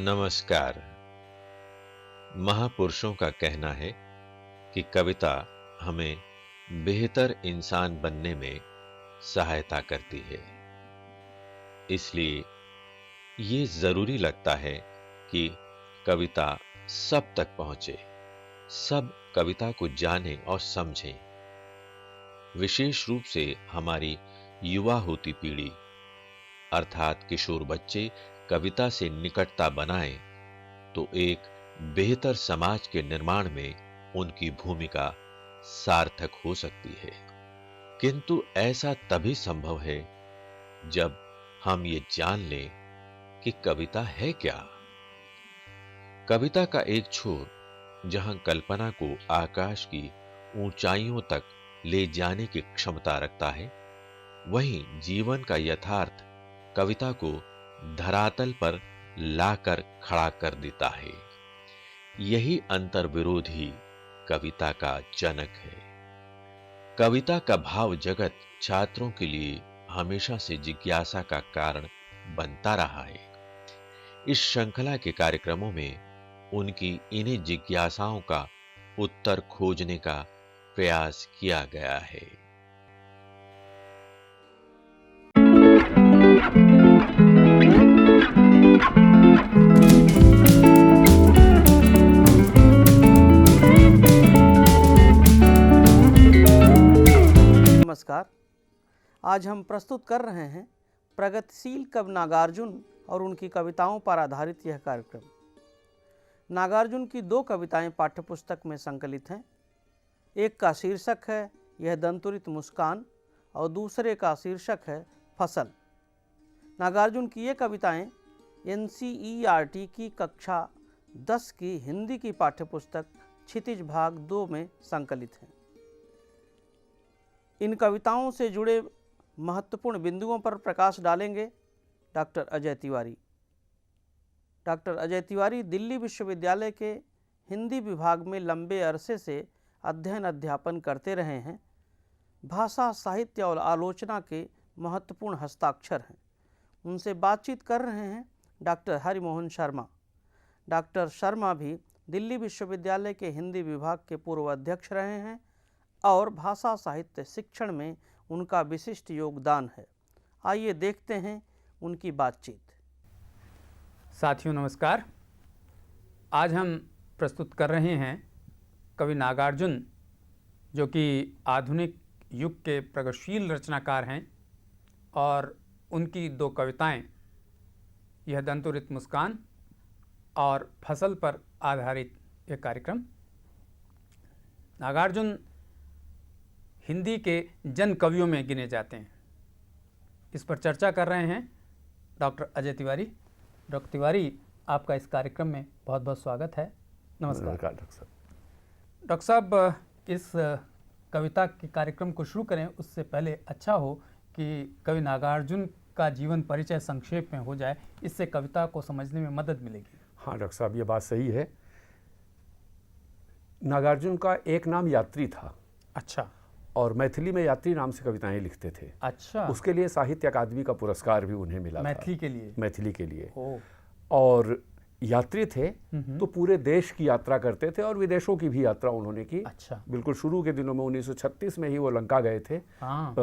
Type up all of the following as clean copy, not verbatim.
नमस्कार। महापुरुषों का कहना है कि कविता हमें बेहतर इंसान बनने में सहायता करती है। इसलिए ये जरूरी लगता है कि कविता सब तक पहुंचे, सब कविता को जानें और समझें। विशेष रूप से हमारी युवा होती पीढ़ी अर्थात किशोर बच्चे कविता से निकटता बनाएं तो एक बेहतर समाज के निर्माण में उनकी भूमिका सार्थक हो सकती है। किंतु ऐसा तभी संभव है जब हम ये जान लें कि कविता है क्या। कविता का एक छोर जहां कल्पना को आकाश की ऊंचाइयों तक ले जाने की क्षमता रखता है, वहीं जीवन का यथार्थ कविता को धरातल पर लाकर खड़ा कर देता है। यही अंतर्विरोध ही कविता का जनक है। कविता का भाव जगत छात्रों के लिए हमेशा से जिज्ञासा का कारण बनता रहा है। इस श्रृंखला के कार्यक्रमों में उनकी इन्हीं जिज्ञासाओं का उत्तर खोजने का प्रयास किया गया है। नमस्कार। आज हम प्रस्तुत कर रहे हैं प्रगतिशील कवि नागार्जुन और उनकी कविताओं पर आधारित यह कार्यक्रम। नागार्जुन की दो कविताएं पाठ्यपुस्तक में संकलित हैं। एक का शीर्षक है यह दंतुरित मुस्कान और दूसरे का शीर्षक है फसल। नागार्जुन की ये कविताएं NCERT की कक्षा 10 की हिंदी की पाठ्यपुस्तक क्षितिज भाग 2 में संकलित हैं। इन कविताओं से जुड़े महत्वपूर्ण बिंदुओं पर प्रकाश डालेंगे डॉक्टर अजय तिवारी। डॉक्टर अजय तिवारी दिल्ली विश्वविद्यालय के हिंदी विभाग में लंबे अरसे से अध्ययन अध्यापन करते रहे हैं। भाषा, साहित्य और आलोचना के महत्वपूर्ण हस्ताक्षर हैं। उनसे बातचीत कर रहे हैं डॉक्टर हरिमोहन शर्मा। डॉक्टर शर्मा भी दिल्ली विश्वविद्यालय के हिंदी विभाग के पूर्व अध्यक्ष रहे हैं और भाषा साहित्य शिक्षण में उनका विशिष्ट योगदान है। आइए देखते हैं उनकी बातचीत। साथियों नमस्कार। आज हम प्रस्तुत कर रहे हैं कवि नागार्जुन, जो कि आधुनिक युग के प्रगतिशील रचनाकार हैं, और उनकी दो कविताएं यह दंतुरित मुस्कान और फसल पर आधारित यह कार्यक्रम। नागार्जुन हिंदी के जन कवियों में गिने जाते हैं। इस पर चर्चा कर रहे हैं डॉक्टर अजय तिवारी। डॉक्टर तिवारी, आपका इस कार्यक्रम में बहुत बहुत स्वागत है। नमस्कार। डॉक्टर साहब। डॉक्टर साहब, इस कविता के कार्यक्रम को शुरू करें उससे पहले अच्छा हो कि कवि नागार्जुन का जीवन परिचय संक्षेप में हो जाए, इससे कविता को समझने में मदद मिलेगी। हाँ डॉक्टर साहब, ये बात सही है। नागार्जुन का एक नाम यात्री था। अच्छा। और मैथिली में यात्री नाम से कविताएं लिखते थे। अच्छा। उसके लिए साहित्य अकादमी का पुरस्कार भी उन्हें मिला मैथिली था। के लिए? मैथिली के लिए। ओ। और यात्री थे तो पूरे देश की यात्रा करते थे और विदेशों की भी यात्रा उन्होंने की। अच्छा। बिल्कुल शुरू के दिनों में 1936 में ही वो लंका गए थे। हाँ।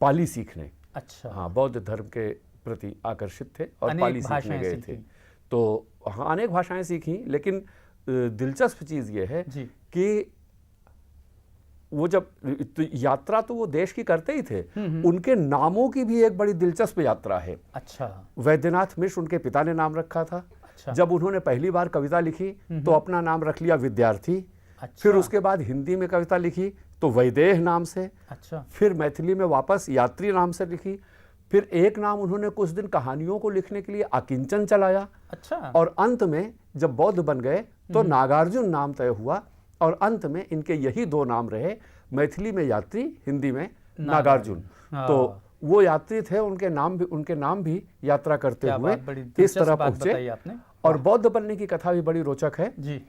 पाली सीखने। अच्छा। हाँ, बौद्ध धर्म के प्रति आकर्षित थे और पाली सीखने गए थे। तो हाँ, अनेक भाषाएं सीखी, लेकिन दिलचस्प चीज़ ये है कि वो जब तो यात्रा तो वो देश की करते ही थे, उनके नामों की भी एक बड़ी दिलचस्प यात्रा है। अच्छा। वैद्यनाथ मिश्र उनके पिता ने नाम रखा था। अच्छा। जब उन्होंने पहली बार कविता लिखी तो अपना नाम रख लिया विद्यार्थी। अच्छा। फिर उसके बाद हिंदी में कविता लिखी तो वैदेह नाम से। अच्छा। फिर मैथिली में वापस यात्री नाम से लिखी। फिर एक नाम उन्होंने कुछ दिन कहानियों को लिखने के लिए अकिंचन चलाया। अच्छा। और अंत में जब बौद्ध बन गए तो नागार्जुन नाम तय हुआ और अंत में इनके यही दो नाम रहे, मैथिली में यात्री, हिंदी में नागार्जुन। तो वो यात्री थे, उनके नाम भी यात्रा करते हुए इस तरह पहुंचे। और बौद्ध बनने की कथा भी बड़ी रोचक है जी।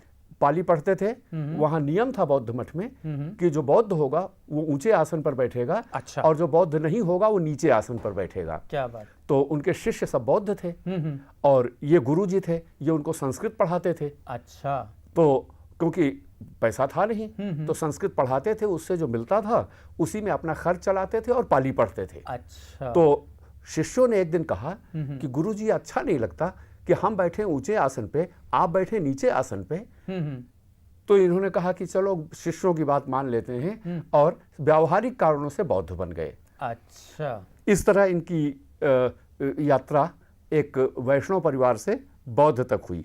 पाली पढ़ते थे, वहां नियम था बौद्ध मठ में कि जो बौद्ध होगा वो ऊंचे आसन पर बैठेगा। अच्छा। और जो बौद्ध नहीं होगा वो नीचे आसन पर बैठेगा। क्या बात। तो उनके शिष्य सब बौद्ध थे और ये गुरुजी थे, ये उनको संस्कृत पढ़ाते थे। अच्छा। तो क्योंकि पैसा था नहीं तो संस्कृत पढ़ाते थे, उससे जो मिलता था उसी में अपना खर्च चलाते थे और पाली पढ़ते थे। अच्छा। तो शिष्यों ने एक दिन कहा कि गुरुजी अच्छा नहीं लगता कि हम बैठे ऊंचे आसन पे, आप बैठे नीचे आसन पे। तो इन्होंने कहा कि चलो शिष्यों की बात मान लेते हैं और व्यावहारिक कारणों से बौद्ध बन गए। अच्छा। इस तरह इनकी यात्रा एक वैष्णव परिवार से बौद्ध तक हुई।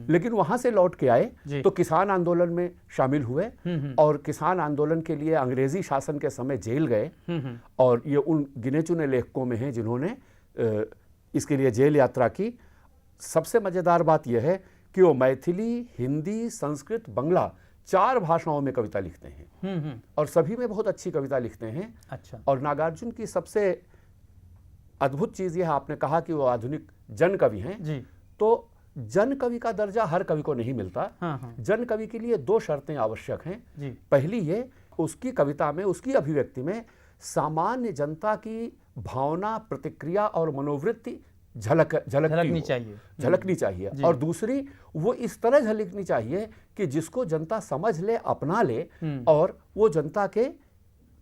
लेकिन वहां से लौट के आए तो किसान आंदोलन में शामिल हुए और किसान आंदोलन के लिए अंग्रेजी शासन के समय जेल गए। और ये उन गिने चुने लेखकों में हैं जिन्होंने इसके लिए जेल यात्रा की। सबसे मजेदार बात यह है कि वो मैथिली, हिंदी, संस्कृत, बांग्ला 4 भाषाओं में कविता लिखते हैं और सभी में बहुत अच्छी कविता लिखते हैं। अच्छा। और नागार्जुन की सबसे अद्भुत चीज यह, आपने कहा कि वो आधुनिक जन कवि हैं जी। तो जन कवि का दर्जा हर कवि को नहीं मिलता। जन कवि के लिए 2 शर्तें आवश्यक हैं जी। पहली ये, उसकी कविता में, उसकी अभिव्यक्ति में सामान्य जनता की भावना, प्रतिक्रिया और मनोवृत्ति झलकनी चाहिए। और दूसरी, वो इस तरह झलकनी चाहिए कि जिसको जनता समझ ले, अपना ले और वो जनता के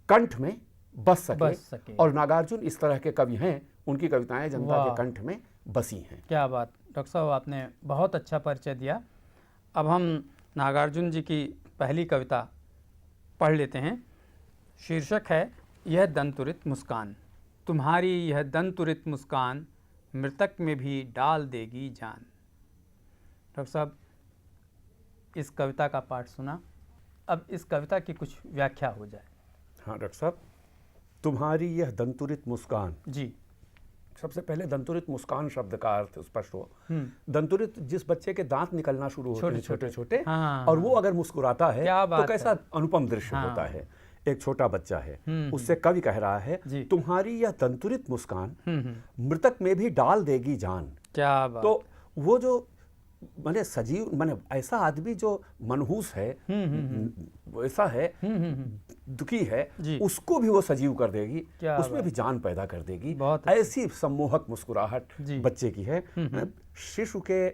कंठ में बस सके। और नागार्जुन इस तरह के कवि हैं, उनकी कविताएं जनता के कंठ में बसी हैं। क्या बात डॉक्टर साहब, आपने बहुत अच्छा परिचय दिया। अब हम नागार्जुन जी की पहली कविता पढ़ लेते हैं। शीर्षक है यह दंतुरित मुस्कान। तुम्हारी यह दंतुरित मुस्कान मृतक में भी डाल देगी जान। डॉक्टर साहब, इस कविता का पाठ सुना, अब इस कविता की कुछ व्याख्या हो जाए। हाँ डॉक्टर साहब, तुम्हारी यह दंतुरित मुस्कान। जी। सबसे पहले दंतुरित मुस्कान शब्द का अर्थ स्पष्ट हो। दंतुरित, जिस बच्चे के दांत निकलना शुरू होते हैं छोटे छोटे, और वो अगर मुस्कुराता है तो कैसा अनुपम दृश्य होता है। एक छोटा बच्चा है, उससे कवि कह रहा है तुम्हारी यह दंतुरित मुस्कान मृतक में भी डाल देगी जान। क्या बात। तो वो जो माने सजीव, माने ऐसा आदमी जो मनहूस है, वैसा है, दुखी है, उसको भी वो सजीव कर देगी, उसमें भी जान पैदा कर देगी। ऐसी सम्मोहक मुस्कुराहट बच्चे की है। शिशु के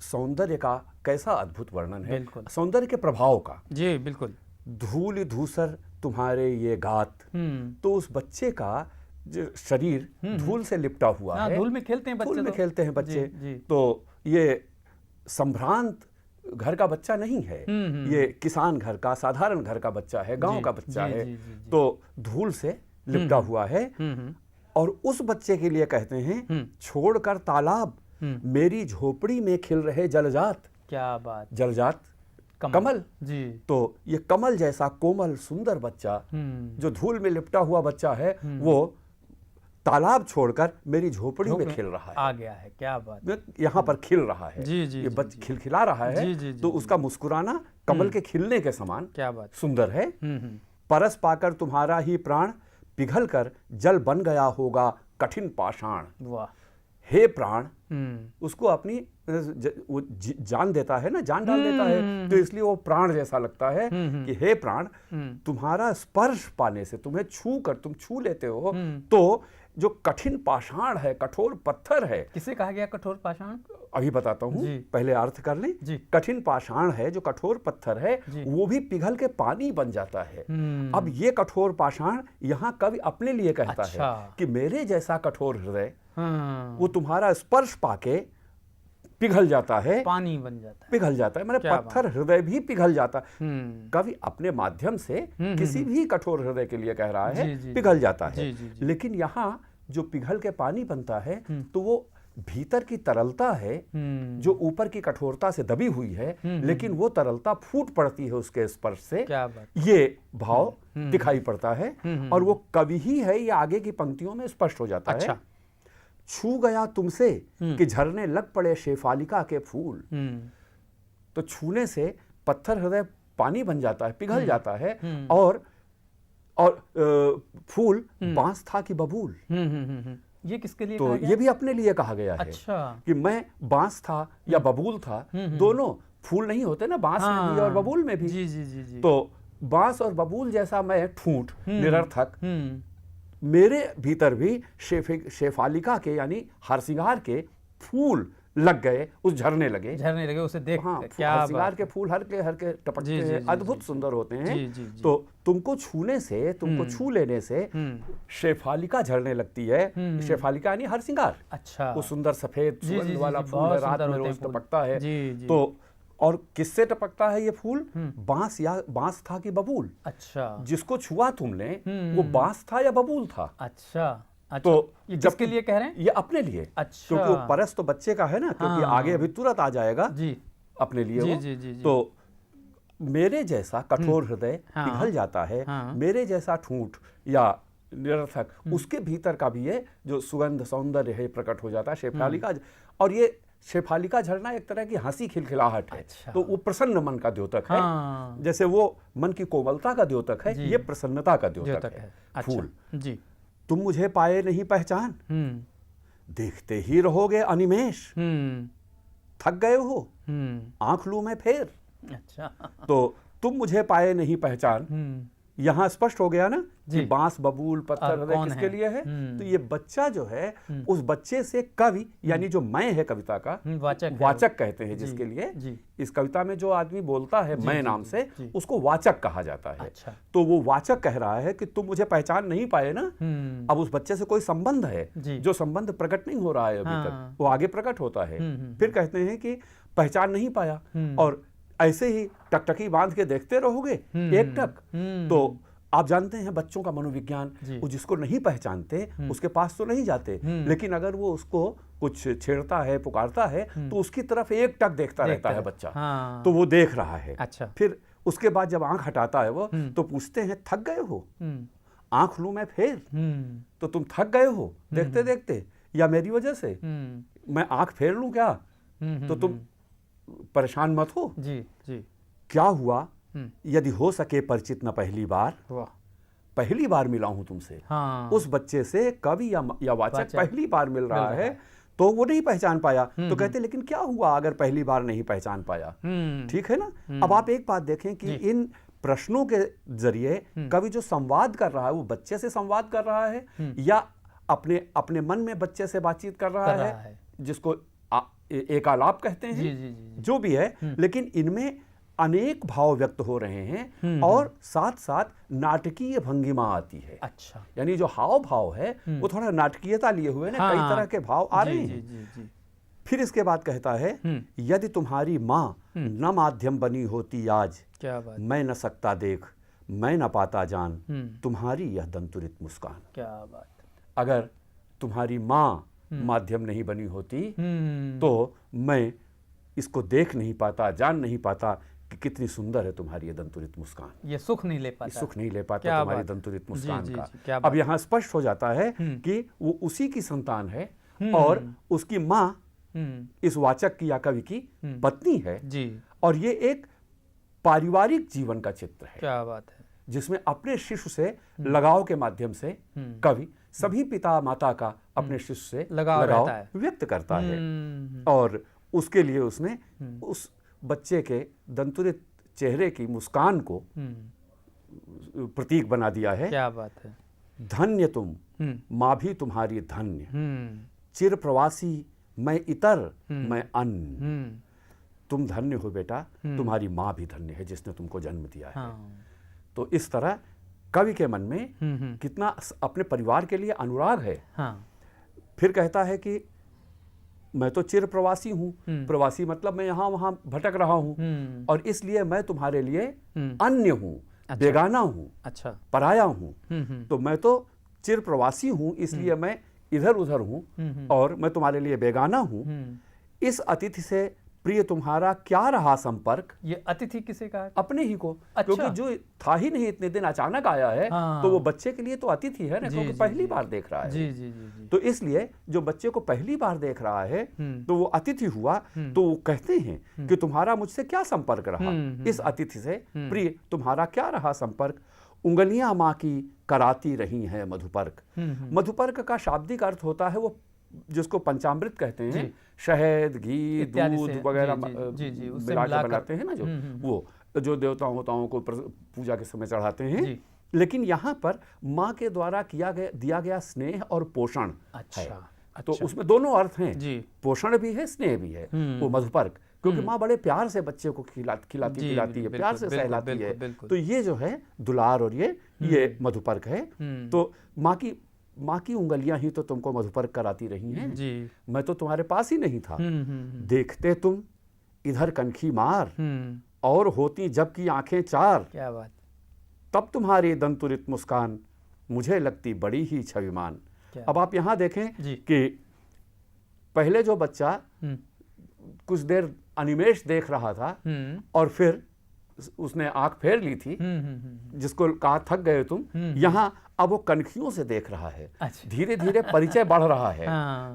सौंदर्य का कैसा अद्भुत वर्णन है, सौंदर्य के प्रभाव का। जी बिल्कुल। धूल धूसर तुम्हारे ये गात, तो उस बच्चे का जो शरीर धूल से लिपटा हुआ है। धूल में खेलते हैं बच्चे, धूल में खेलते हैं बच्चे। तो ये संभ्रांत घर का बच्चा नहीं है, ये किसान घर का, साधारण घर का बच्चा है, गांव का बच्चा है। तो धूल से लिपटा हुआ है। और उस बच्चे के लिए कहते हैं छोड़कर तालाब मेरी झोपड़ी में खिल रहे जलजात। क्या बात। जलजात कमल जी। तो ये कमल जैसा कोमल सुंदर बच्चा, जो धूल में लिपटा हुआ बच्चा है, वो तालाब छोड़कर मेरी झोपड़ी में खिल रहा है, आ गया है। क्या बात। यहाँ पर खिल रहा है। ये बच्चा खिलखिला रहा है। तो उसका मुस्कुराना कमल के खिलने के समान क्या बात सुंदर है। परस पाकर तुम्हारा ही प्राण पिघल कर जल बन गया होगा कठिन पाषाण। वाह। हे प्राण, उसको अपनी वो जान देता है ना, जान डाल देता है, तो इसलिए वो प्राण जैसा लगता है कि हे प्राण, तुम्हारा स्पर्श पाने से, तुम्हें छू कर, तुम छू लेते हो तो जो कठिन पाषाण है, कठोर पत्थर है। किसे कहा गया कठोर पाषाण? अभी बताता हूँ, पहले अर्थ कर लें। कठिन पाषाण है, जो कठोर पत्थर है, वो भी पिघल के पानी बन जाता है। अब ये कठोर पाषाण यहाँ कवि अपने लिए कहता है कि मेरे जैसा कठोर हृदय, वो तुम्हारा स्पर्श पाके पिघल जाता है, पानी बन जाता है, पिघल जाता है। मैंने पत्थर हृदय भी पिघल जाता है। कवि अपने माध्यम से किसी भी कठोर हृदय के लिए कह रहा है पिघल जाता है। लेकिन यहाँ जो पिघल के पानी बनता है तो वो भीतर की तरलता है जो ऊपर की कठोरता से दबी हुई है, लेकिन वो तरलता फूट पड़ती है उसके स्पर्श से। ये भाव दिखाई पड़ता है और वो कवि ही है, ये आगे की पंक्तियों में स्पष्ट हो जाता है। छू गया तुमसे कि झरने लग पड़े शेफालिका के फूल। तो छूने से पत्थर हृदय पानी बन जाता है, पिघल जाता है। और फूल बांस था कि बबूल। ये किसके लिए तो कहा गया? ये भी अपने लिए कहा गया है। अच्छा। कि मैं बांस था या बबूल था, दोनों फूल नहीं होते ना, बांस में भी और बबूल में भी। जी जी जी जी। तो बांस और बबूल जैसा मैं ठूंठ, निरर्थक, मेरे भीतर भी शेफालिका के यानी हरसिंगार के फूल लग गए, उस झरने लगे उसे देख हाँ, क्या हरसिंगार के फूल हर के टपकते हैं, अद्भुत सुंदर होते हैं। जी, जी, जी। तो तुमको छूने से, तुमको छू लेने से शेफालिका झरने लगती है। शेफालिका यानी हरसिंगार। अच्छा, वो सुंदर सफेद जी, जी, सुगंध जी, वाला जी, फूल बहुत है, रात सुंदर में होते रोज हैं फूल। टपकता है। जी, जी। तो और किससे टपकता है ये फूल? बांस था कि बबूल? अच्छा, जिसको छुआ तुमने वो बांस था या बबूल था? अच्छा, तो ये किसके लिए कह रहे हैं? ये अपने लिए। अच्छा, क्योंकि वो परस तो बच्चे का है ना, क्योंकि हाँ। आगे अभी तुरंत आ जाएगा जी, अपने लिए जी, वो। जी, जी, जी। तो मेरे जैसा कठोर हृदय हाँ। पिघल जाता है, हाँ। मेरे जैसा ठूंठ या निरर्थक उसके भीतर का भी ये जो सुगंध सौंदर्य है प्रकट हो जाता है शेफालिका। और ये शेफालिका झरना एक तरह की हंसी खिलखिलाहट है। अच्छा। तो वो प्रसन्न मन का द्योतक है। हाँ। जैसे वो मन की कोमलता का द्योतक है, ये प्रसन्नता का द्योतक है। अच्छा, फूल। जी। तुम मुझे पाए नहीं पहचान, देखते ही रहोगे अनिमेष, थक गए हो, आंख लूं मैं फेर। अच्छा, तो तुम मुझे पाए नहीं पहचान, यहां स्पष्ट हो गया ना कि बांस बबूल पत्थर हृदय किसके लिए है? तो ये बच्चा जो है, उस बच्चे से कवि यानी जो मैं है कविता का वाचक कहते हैं, जिसके लिए इस कविता में जो आदमी बोलता है मैं नाम से, उसको वाचक कहा जाता है। अच्छा। तो वो वाचक कह रहा है कि तुम मुझे पहचान नहीं पाए ना। अब उस बच्चे से कोई संबंध है, जो संबंध प्रकट नहीं हो रहा है अभी तक, वो आगे प्रकट होता है। फिर कहते हैं कि पहचान नहीं पाया और ऐसे ही टकटकी बांध के देखते रहोगे एक टक। तो आप जानते हैं बच्चों का मनोविज्ञान, वो जिसको नहीं पहचानते उसके पास तो नहीं जाते, लेकिन अगर वो उसको कुछ छेड़ता है, पुकारता है, तो उसकी तरफ एक टक देखता रहता है बच्चा। तो वो देख रहा है। अच्छा। फिर उसके बाद जब आंख हटाता है वो, तो पूछते हैं थक गए हो, आंख लूं मैं फेर? तो तुम थक गए हो देखते देखते, या मेरी वजह से मैं आंख फेर लूं क्या? तो तुम परेशान मत हो। जी, जी। क्या हुआ यदि हो सके परिचित न पहली बार, पहली बार मिला हूं तुमसे। हाँ। उस बच्चे से कवि या वाचक पहली बार मिल रहा है, तो वो नहीं पहचान पाया। तो कहते लेकिन क्या हुआ अगर पहली बार नहीं पहचान पाया? ठीक है ना। अब आप एक बात देखें कि इन प्रश्नों के जरिए कवि जो संवाद कर रहा है, वो बच्चे से संवाद कर रहा है या अपने मन में बच्चे से बातचीत कर रहा है, जिसको एकालाप कहते हैं। जी। जो भी है, लेकिन इनमें अनेक भाव व्यक्त हो रहे हैं और साथ साथ नाटकीय भंगिमा आती है। अच्छा। यानी जो हाव भाव है वो थोड़ा नाटकीयता लिए हुए ना, कई तरह के भाव आ रहे हैं। जी। फिर इसके बाद कहता है यदि तुम्हारी माँ न माध्यम बनी होती आज, क्या बात, मैं न सकता देख, मैं न पाता जान, तुम्हारी यह दंतुरित मुस्कान। क्या बात। अगर तुम्हारी माँ माध्यम नहीं बनी होती तो मैं इसको देख नहीं पाता, जान नहीं पाता कि कितनी सुंदर है तुम्हारी ये दंतुरित मुस्कान। ये सुख नहीं ले पाता, सुख नहीं ले पाता तुम्हारी दंतुरित मुस्कान का। क्या अब यहाँ स्पष्ट हो जाता है कि वो उसी की संतान है और उसकी माँ इस वाचक की या कवि की पत्नी है जी। और ये एक पारिवारिक जीवन का चित्र है। क्या बात है। जिसमें अपने शिशु से लगाव के माध्यम से कवि सभी पिता माता का अपने शिशु से लगाव व्यक्त करता है। और उसके लिए उसने उस बच्चे के दंतुरित चेहरे की मुस्कान को प्रतीक बना दिया है। क्या बात है। धन्य तुम, माँ भी तुम्हारी धन्य, चिर प्रवासी मैं इतर मैं अन्न। तुम धन्य हो बेटा, तुम्हारी माँ भी धन्य है जिसने तुमको जन्म दिया है। तो इस तरह कवि के मन में कितना अपने परिवार के लिए अनुराग है। फिर कहता है कि मैं तो चिर प्रवासी हूँ। प्रवासी मतलब मैं यहाँ वहाँ भटक रहा हूँ और इसलिए मैं तुम्हारे लिए अन्य हूँ, बेगाना हूँ, पराया हूँ। तो मैं तो चिर प्रवासी हूँ, इसलिए मैं इधर उधर हूँ और मैं तुम्हारे लिए बेगाना हूँ। इस अतिथि से प्रिय तुम्हारा क्या रहा संपर्क। ये अतिथि किसे कहा? अपने ही को। क्योंकि जो था ही नहीं, इतने दिन अचानक आया है। तो वो बच्चे के लिए तो अतिथि है ना, क्योंकि पहली बार देख रहा है। तो इसलिए जो बच्चे को पहली बार देख रहा है तो वो अतिथि हुआ। तो वो कहते हैं कि तुम्हारा मुझसे क्या संपर्क रहा, इस अतिथि से प्रिय तुम्हारा क्या रहा संपर्क। उंगलियां माँ की कराती रही हैं मधुपर्क। मधुपर्क का शाब्दिक अर्थ होता है वो जिसको पंचामृत कहते हैं, शहद, घी, दूध वगैरह मिला के बनाते हैं ना, जो वो जो देवताओं को पूजा के समय चढ़ाते हैं, लेकिन यहाँ पर माँ के द्वारा दिया गया स्नेह और पोषण है। तो उसमें दोनों अर्थ हैं जी। पोषण भी है, स्नेह भी है। वो मधुपर्क, क्योंकि माँ बड़े प्यार से बच्चे को खिलाती पिलाती है, प्यार से सहलाती है। तो ये जो है दुलार और ये मधुपर्क है। तो माँ की उंगलियां ही तो तुमको मधुपर्क कराती रही हैं जी। मैं तो तुम्हारे पास ही नहीं था। देखते तुम इधर कनखी मार और होती जबकि आंखें चार। क्या बात। तब तुम्हारी दंतुरित मुस्कान मुझे लगती बड़ी ही छविमान। अब आप यहाँ देखें कि पहले जो बच्चा कुछ देर अनिमेष देख रहा था और फिर उसने आंख फेर ली थी, जिसको कहा थक गए तुम, यहाँ अब वो कनखियों से देख रहा है। धीरे धीरे परिचय बढ़ रहा है।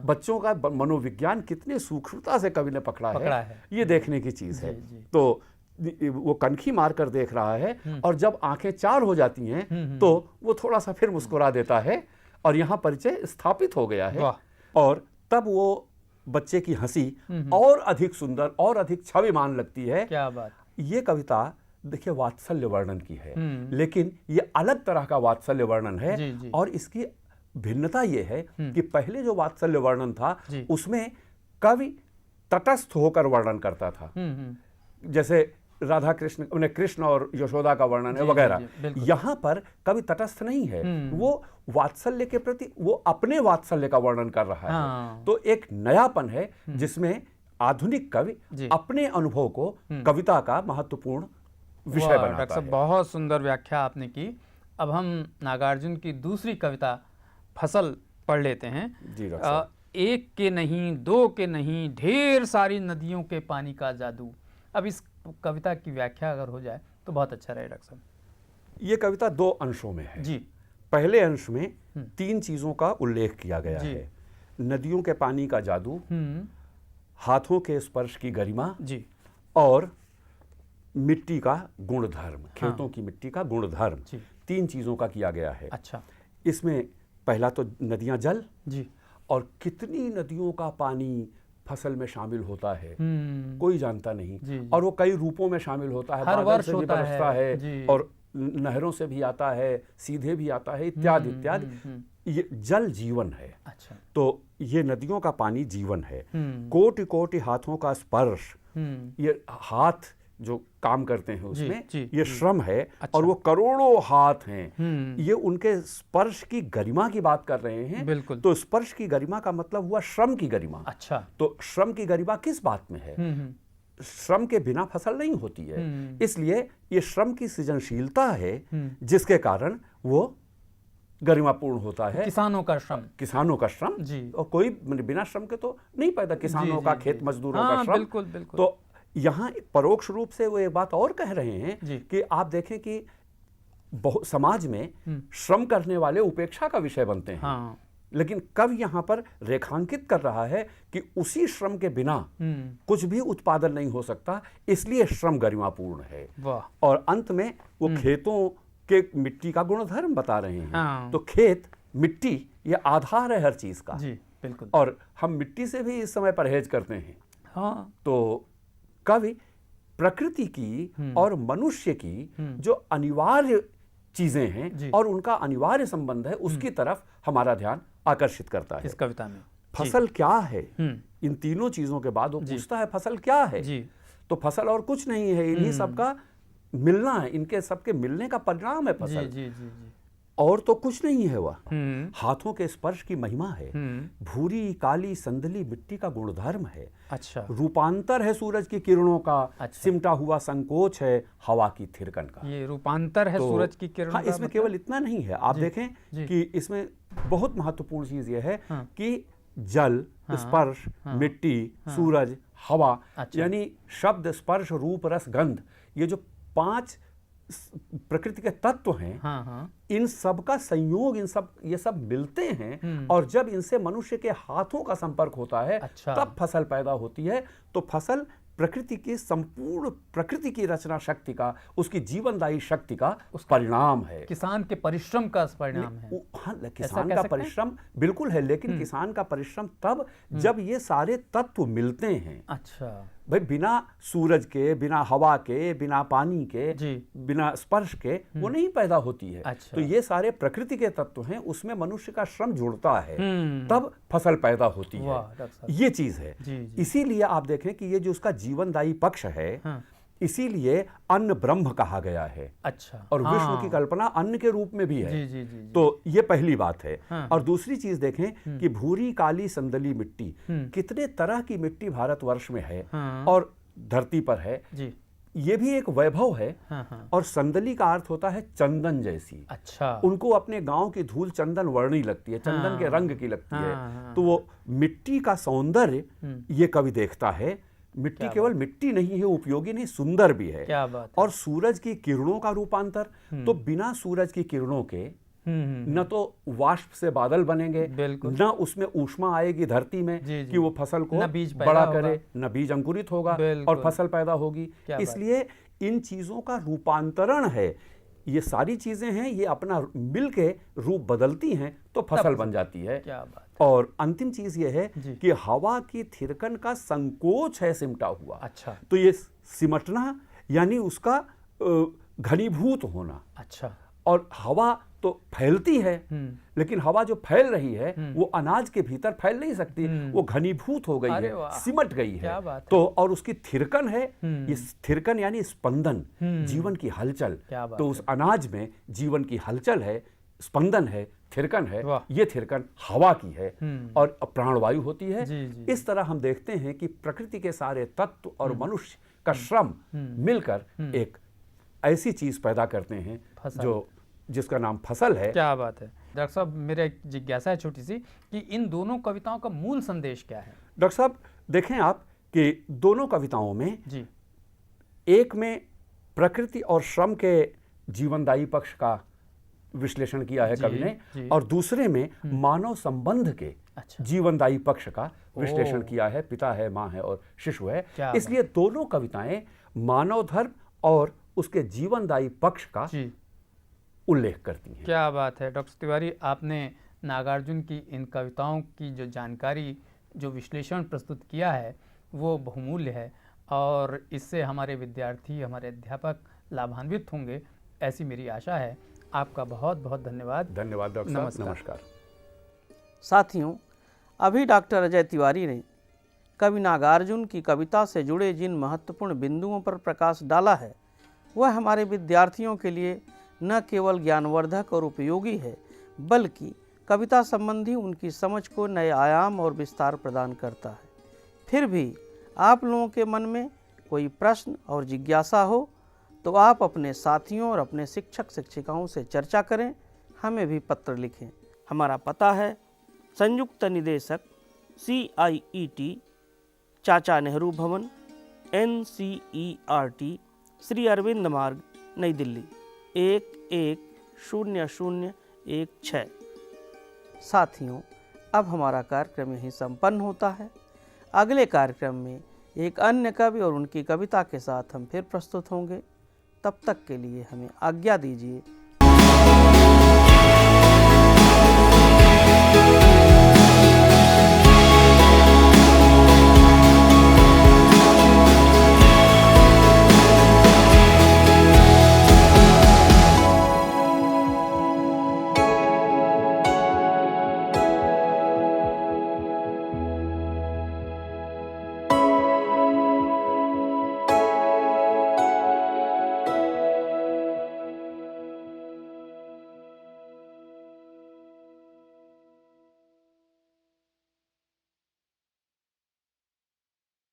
बच्चों का मनोविज्ञान कितने सूक्ष्मता से कवि ने पकड़ा है, ये देखने की चीज है। तो वो कनखी मार कर देख रहा है और जब आंखें चार हो जाती हैं तो वो थोड़ा सा फिर मुस्कुरा देता है और यहाँ परिचय स्थापित हो गया है। और तब वो बच्चे की हंसी और अधिक सुंदर और अधिक छविमान लगती है। क्या बात। ये कविता देखिए वात्सल्य वर्णन की है, लेकिन ये अलग तरह का वात्सल्य वर्णन है। जी। और इसकी भिन्नता ये है कि पहले जो वात्सल्य वर्णन था उसमें कवि तटस्थ होकर वर्णन करता था, जैसे राधा कृष्ण, कृष्ण और यशोदा का वर्णन है वगैरह। यहाँ पर कवि तटस्थ नहीं है, वो वात्सल्य के प्रति वो अपने वात्सल्य का वर्णन कर रहा है। तो एक नयापन है जिसमें आधुनिक कवि अपने अनुभव को कविता का महत्वपूर्ण विषय बनाता है। डॉक्टर साहब बहुत सुंदर व्याख्या आपने की। अब हम नागार्जुन की दूसरी कविता फसल पढ़ लेते हैं। जी एक के नहीं, दो के नहीं, ढेर सारी नदियों के पानी का जादू। अब इस कविता की व्याख्या अगर हो जाए तो बहुत अच्छा रहेगा डॉक्टर साहब। ये कविता दो अंशों में है जी। पहले अंश में 3 चीजों का उल्लेख किया गया है। नदियों के पानी का जादू, हाथों के स्पर्श की गरिमा जी, और मिट्टी का गुणधर्म, खेतों की मिट्टी का गुणधर्म। 3 चीजों का किया गया है। अच्छा। इसमें पहला तो नदियां जल जी, और कितनी नदियों का पानी फसल में शामिल होता है कोई जानता नहीं। जी। और वो कई रूपों में शामिल होता है, हर वर्ष भी बरसता है और नहरों से भी आता है, सीधे भी आता है, इत्यादि इत्यादि। ये जल जीवन है। अच्छा। तो ये नदियों का पानी जीवन है। कोटि कोटि हाथों का स्पर्श, ये हाथ जो काम करते हैं उसमें ये श्रम है। अच्छा। और वो करोड़ों हाथ हैं, ये उनके स्पर्श की गरिमा की बात कर रहे हैं। बिल्कुल। तो स्पर्श की गरिमा का मतलब हुआ श्रम की गरिमा। अच्छा। तो श्रम की गरिमा किस बात में है? श्रम के बिना फसल नहीं होती है, इसलिए ये श्रम की सृजनशीलता है जिसके कारण वो गरिमापूर्ण होता है। किसानों का श्रम, किसानों का श्रम जी। और कोई बिना श्रम के तो नहीं पैदा, किसानों का, खेत मजदूरों का श्रम। बिल्कुल बिल्कुल। तो यहाँ परोक्ष रूप से वो एक बात और कह रहे हैं कि आप देखें कि बहुत समाज में श्रम करने वाले उपेक्षा का विषय बनते हैं। हाँ। लेकिन कवि यहाँ पर रेखांकित कर रहा है कि उसी श्रम के बिना कुछ भी उत्पादन नहीं हो सकता, इसलिए श्रम गरिमापूर्ण है। वाह। और अंत में वो खेतों के मिट्टी का गुणधर्म बता रहे हैं। हाँ। तो खेत, मिट्टी, ये आधार है हर चीज का। जी बिल्कुल। और हम मिट्टी से भी इस समय परहेज करते हैं। हाँ। तो कवि प्रकृति की और मनुष्य की जो अनिवार्य चीजें हैं और उनका अनिवार्य संबंध है, उसकी तरफ हमारा ध्यान आकर्षित करता है इस कविता में। फसल क्या है? इन तीनों चीजों के बाद वो पूछता है फसल क्या है? तो फसल और कुछ नहीं है, इन्हीं सबका मिलना है, इनके सबके मिलने का परिणाम है फसल। जी। और तो कुछ नहीं है वह। हाथों के स्पर्श की महिमा है। भूरी काली संदली मिट्टी का गुणधर्म है। अच्छा। रूपांतर है सूरज की किरणों का। अच्छा। सिमटा हुआ संकोच है हवा की थिरकन का। ये रूपांतर है सूरज की किरणों का। इसमें केवल इतना नहीं है, आप देखें कि इसमें बहुत महत्वपूर्ण चीज यह है कि जल, स्पर्श, मिट्टी, सूरज, हवा, यानी शब्द, स्पर्श, रूप, रस, गंध, ये जो 5 प्रकृति के तत्व हैं, इन सब का संयोग, ये सब मिलते हैं और जब इनसे मनुष्य के हाथों का संपर्क होता है तब फसल पैदा होती है। तो फसल प्रकृति की संपूर्ण प्रकृति की रचना शक्ति का, उसकी जीवनदायी शक्ति का परिणाम है। किसान के परिश्रम का परिणाम है। हाँ, किसान का परिश्रम बिल्कुल है, लेकिन किसान का परिश्रम तब जब ये सारे तत्व मिलते हैं। अच्छा। भाई बिना सूरज के, बिना हवा के, बिना पानी के, जी। बिना स्पर्श के वो नहीं पैदा होती है। अच्छा। तो ये सारे प्रकृति के तत्व हैं, उसमें मनुष्य का श्रम जुड़ता है, तब फसल पैदा होती है। वाह, डॉक्टर साहब। ये चीज है। जी, जी। इसीलिए आप देखें कि ये जो उसका जीवनदायी पक्ष है, हाँ। इसीलिए अन्न ब्रह्म कहा गया है। अच्छा। और हाँ। विष्णु की कल्पना अन्न के रूप में भी है। जी, जी, जी, जी। तो ये पहली बात है। हाँ। और दूसरी चीज देखें कि भूरी काली संदली मिट्टी, कितने तरह की मिट्टी भारतवर्ष में है हाँ। और धरती पर है। जी। ये भी एक वैभव है। हाँ, हाँ। और संदली का अर्थ होता है चंदन जैसी। अच्छा। उनको अपने गांव की धूल चंदन वर्णी लगती है, चंदन के रंग की लगती है। हाँ। तो वो मिट्टी का सौंदर्य ये कवि देखता है। मिट्टी केवल मिट्टी नहीं है, उपयोगी नहीं, सुंदर भी है। क्या बात है। और सूरज की किरणों का रूपांतर, तो बिना सूरज की किरणों के न तो वाष्प से बादल बनेंगे, बिल्कुल। न उसमें ऊष्मा आएगी धरती में जी, जी। कि वो फसल को न बीज पैदा बड़ा होगा। करे, न बीज अंकुरित होगा बिल्कुल। और फसल पैदा होगी। क्या बात। इसलिए इन चीजों का रूपांतरण है। ये सारी चीजें हैं, ये अपना मिल के रूप बदलती हैं तो फसल बन जाती है। क्या बात। और अंतिम चीज ये है जी। कि हवा की थिरकन का संकोच है सिमटा हुआ। अच्छा। तो ये सिमटना यानी उसका घनीभूत होना। अच्छा। और हवा तो फैलती है, लेकिन हवा जो फैल रही है वो अनाज के भीतर फैल नहीं सकती, वो घनीभूत हो गई अरे है, वाह। सिमट गई क्या है। बात है। तो और उसकी थिरकन है, ये थिरकन यानी स्पंदन, जीवन की हलचल। क्या बात तो उस अनाज में जीवन की हलचल है, स्पंदन है, थिरकन है। वाह। ये थिरकन हवा की है और प्राणवायु होती है। जी, जी। इस तरह हम देखते हैं कि प्रकृति के सारे तत्व और मनुष्य का श्रम मिलकर एक ऐसी चीज पैदा करते हैं जो जिसका नाम फसल है। क्या बात है। डॉक्टर साहब, मेरा एक जिज्ञासा है छोटी सी कि इन दोनों कविताओं का मूल संदेश क्या है? डॉक्टर साहब देखें आप कि दोनों कविताओं में जी। एक में प्रकृति और श्रम के जीवनदायी पक्ष का विश्लेषण किया है कवि ने, जी। और दूसरे में मानव संबंध के अच्छा। जीवनदायी पक्ष का विश्लेषण किया है। पिता है, माँ है और शिशु है। क्या इसलिए दोनों कविताएं मानव धर्म और उसके जीवनदायी पक्ष का जी। उल्लेख करती हैं। क्या बात है डॉक्टर तिवारी, आपने नागार्जुन की इन कविताओं की जो जानकारी, जो विश्लेषण प्रस्तुत किया है वो बहुमूल्य है और इससे हमारे विद्यार्थी, हमारे अध्यापक लाभान्वित होंगे, ऐसी मेरी आशा है। आपका बहुत बहुत धन्यवाद। धन्यवाद डॉक्टर साहब, नमस्कार। साथियों, अभी डॉक्टर अजय तिवारी ने कवि नागार्जुन की कविता से जुड़े जिन महत्वपूर्ण बिंदुओं पर प्रकाश डाला है वह हमारे विद्यार्थियों के लिए न केवल ज्ञानवर्धक और उपयोगी है, बल्कि कविता संबंधी उनकी समझ को नए आयाम और विस्तार प्रदान करता है। फिर भी आप लोगों के मन में कोई प्रश्न और जिज्ञासा हो तो आप अपने साथियों और अपने शिक्षक शिक्षिकाओं से चर्चा करें, हमें भी पत्र लिखें। हमारा पता है संयुक्त निदेशक CIET, चाचा नेहरू भवन, NCERT, श्री अरविंद मार्ग, नई दिल्ली 110016। साथियों, अब हमारा कार्यक्रम यहीं संपन्न होता है। अगले कार्यक्रम में एक अन्य कवि और उनकी कविता के साथ हम फिर प्रस्तुत होंगे। तब तक के लिए हमें आज्ञा दीजिए।